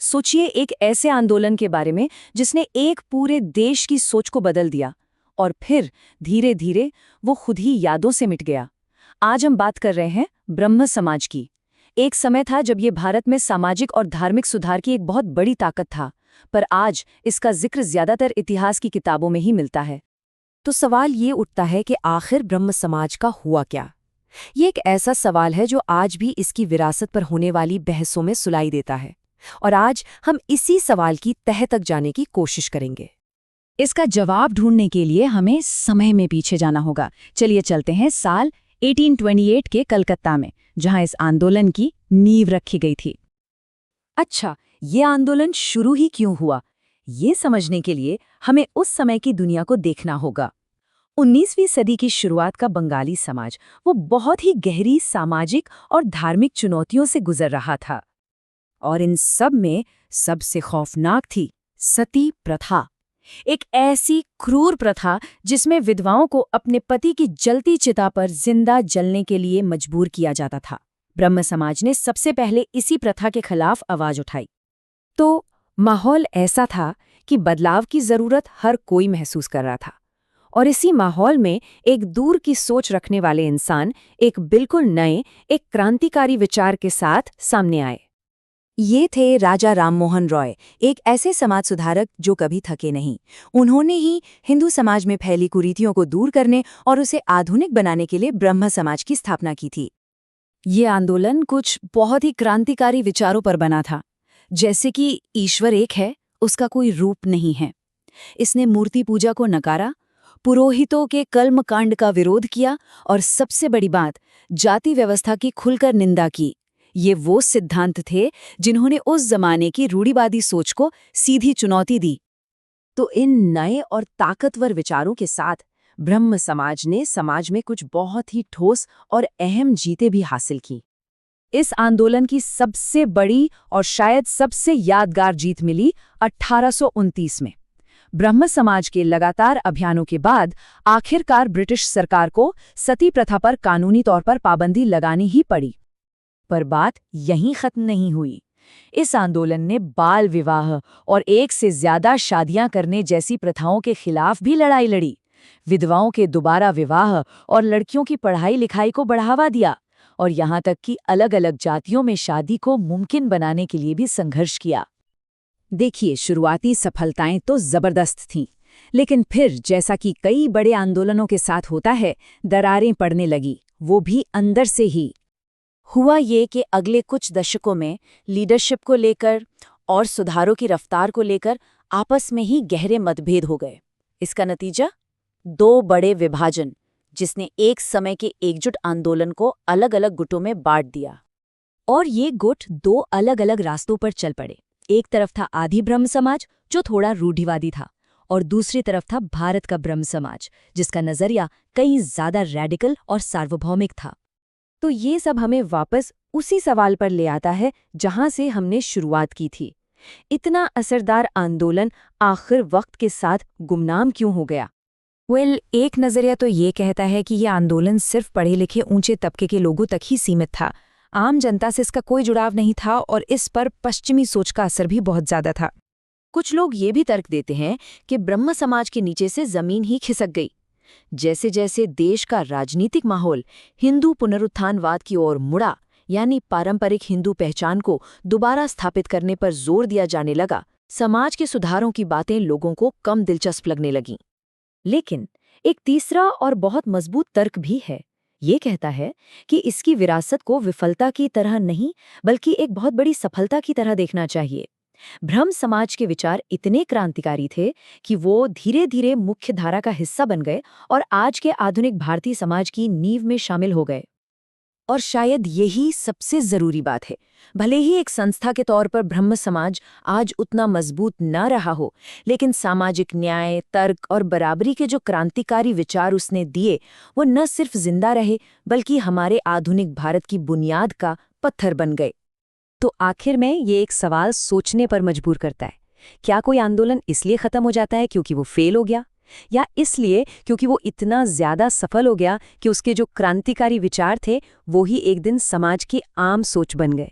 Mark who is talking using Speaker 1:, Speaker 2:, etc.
Speaker 1: सोचिए एक ऐसे आंदोलन के बारे में जिसने एक पूरे देश की सोच को बदल दिया और फिर धीरे धीरे वो खुद ही यादों से मिट गया। आज हम बात कर रहे हैं ब्रह्म समाज की। एक समय था जब ये भारत में सामाजिक और धार्मिक सुधार की एक बहुत बड़ी ताकत था, पर आज इसका जिक्र ज्यादातर इतिहास की किताबों में ही मिलता है।
Speaker 2: तो सवाल ये उठता है कि आखिर ब्रह्म समाज का हुआ क्या। ये एक ऐसा सवाल है जो आज भी इसकी विरासत पर होने वाली बहसों में सुलाई देता है, और आज हम इसी सवाल की तह तक जाने की कोशिश करेंगे।
Speaker 1: इसका जवाब ढूंढने के लिए हमें समय में पीछे जाना होगा। चलिए चलते हैं साल 1828 के कलकत्ता में, जहां इस आंदोलन की नींव रखी गई थी। अच्छा, ये आंदोलन शुरू ही क्यों हुआ, ये समझने के लिए हमें उस समय की दुनिया को देखना होगा। 19वीं सदी की शुरुआत का बंगाली समाज वो बहुत ही गहरी सामाजिक और धार्मिक चुनौतियों से गुजर रहा था, और इन सब में सबसे खौफनाक थी सती प्रथा। एक ऐसी क्रूर प्रथा जिसमें विधवाओं को अपने पति की जलती चिता पर जिंदा जलने के लिए मजबूर किया जाता था। ब्रह्म समाज ने सबसे पहले इसी प्रथा के खिलाफ आवाज उठाई। तो माहौल ऐसा था कि बदलाव की जरूरत हर कोई महसूस कर रहा था, और इसी माहौल में एक दूर की सोच रखने वाले इंसान एक बिल्कुल नए, एक क्रांतिकारी विचार के साथ सामने आए।
Speaker 2: ये थे राजा राममोहन रॉय, एक ऐसे समाज सुधारक जो कभी थके नहीं। उन्होंने ही हिंदू समाज में फैली कुरीतियों को दूर करने और उसे आधुनिक बनाने के लिए ब्रह्म समाज की स्थापना की थी।
Speaker 1: ये आंदोलन कुछ बहुत ही क्रांतिकारी विचारों पर बना था, जैसे कि ईश्वर एक है, उसका कोई रूप नहीं है। इसने मूर्ति पूजा को नकारा, पुरोहितों के कर्मकांड का विरोध किया, और सबसे बड़ी बात, जाति व्यवस्था की खुलकर निंदा की। ये वो सिद्धांत थे जिन्होंने उस जमाने की रूढ़िवादी सोच को सीधी चुनौती दी।
Speaker 2: तो इन नए और ताकतवर विचारों के साथ ब्रह्म समाज ने समाज में कुछ बहुत ही ठोस और अहम जीतें भी हासिल की।
Speaker 1: इस आंदोलन की सबसे बड़ी और शायद सबसे यादगार जीत मिली 1829 में। ब्रह्म समाज के लगातार अभियानों के बाद आखिरकार ब्रिटिश सरकार को सती प्रथा पर कानूनी तौर पर पाबंदी लगानी ही पड़ी। पर बात यहीं खत्म नहीं हुई। इस आंदोलन ने बाल विवाह और एक से ज्यादा शादियां करने जैसी प्रथाओं के खिलाफ भी लड़ाई लड़ी। विधवाओं के दोबारा विवाह और लड़कियों की पढ़ाई लिखाई को बढ़ावा दिया, और यहाँ तक कि अलग अलग जातियों में शादी को मुमकिन बनाने के लिए भी संघर्ष किया। देखिए, शुरुआती सफलताएं तो जबरदस्त थीं, लेकिन फिर जैसा कि कई बड़े आंदोलनों के साथ होता है, दरारें पड़ने लगी, वो भी अंदर से ही। हुआ ये कि अगले कुछ दशकों में लीडरशिप को लेकर और सुधारों की रफ्तार को लेकर आपस में ही गहरे मतभेद हो गए। इसका नतीजा, दो बड़े विभाजन, जिसने एक समय के एकजुट आंदोलन को अलग अलग गुटों में बांट दिया। और ये गुट दो अलग अलग रास्तों पर चल पड़े। एक तरफ था आदि ब्रह्म समाज, जो थोड़ा रूढ़िवादी था, और दूसरी तरफ था भारत का ब्रह्म समाज, जिसका नजरिया कहीं ज्यादा रैडिकल और सार्वभौमिक था। तो ये सब हमें वापस उसी सवाल पर ले आता है जहां से हमने शुरुआत की थी। इतना असरदार आंदोलन आखिर वक्त के साथ गुमनाम क्यों हो गया? एक नजरिया तो ये कहता है कि ये आंदोलन सिर्फ पढ़े लिखे ऊंचे तबके के लोगों तक ही सीमित था। आम जनता से इसका कोई जुड़ाव नहीं था, और इस पर पश्चिमी सोच का असर भी बहुत ज्यादा था। कुछ लोग ये भी तर्क देते हैं कि ब्रह्म समाज के नीचे से जमीन ही खिसक गई। जैसे जैसे देश का राजनीतिक माहौल हिंदू पुनरुत्थानवाद की ओर मुड़ा, यानी पारंपरिक हिंदू पहचान को दोबारा स्थापित करने पर जोर दिया जाने लगा, समाज के सुधारों की बातें लोगों को कम दिलचस्प लगने लगीं। लेकिन एक तीसरा और बहुत मजबूत तर्क भी है। ये कहता है कि इसकी विरासत को विफलता की तरह नहीं, बल्कि एक बहुत बड़ी सफलता की तरह देखना चाहिए। ब्रह्म समाज के विचार इतने क्रांतिकारी थे कि वो धीरे धीरे मुख्य धारा का हिस्सा बन गए और आज के आधुनिक भारतीय समाज की नींव में शामिल हो गए। और शायद यही सबसे जरूरी बात है। भले ही एक संस्था के तौर पर ब्रह्म समाज आज उतना मजबूत न रहा हो, लेकिन सामाजिक न्याय, तर्क और बराबरी के जो क्रांतिकारी विचार उसने दिए, वो न सिर्फ जिंदा रहे, बल्कि हमारे आधुनिक भारत की बुनियाद का पत्थर बन गए। तो आखिर में ये एक सवाल सोचने पर मजबूर करता है। क्या कोई आंदोलन इसलिए खत्म हो जाता है क्योंकि वो फेल हो गया, या इसलिए क्योंकि वो इतना ज्यादा सफल हो गया कि उसके जो क्रांतिकारी विचार थे वो ही एक दिन समाज की आम सोच बन गए?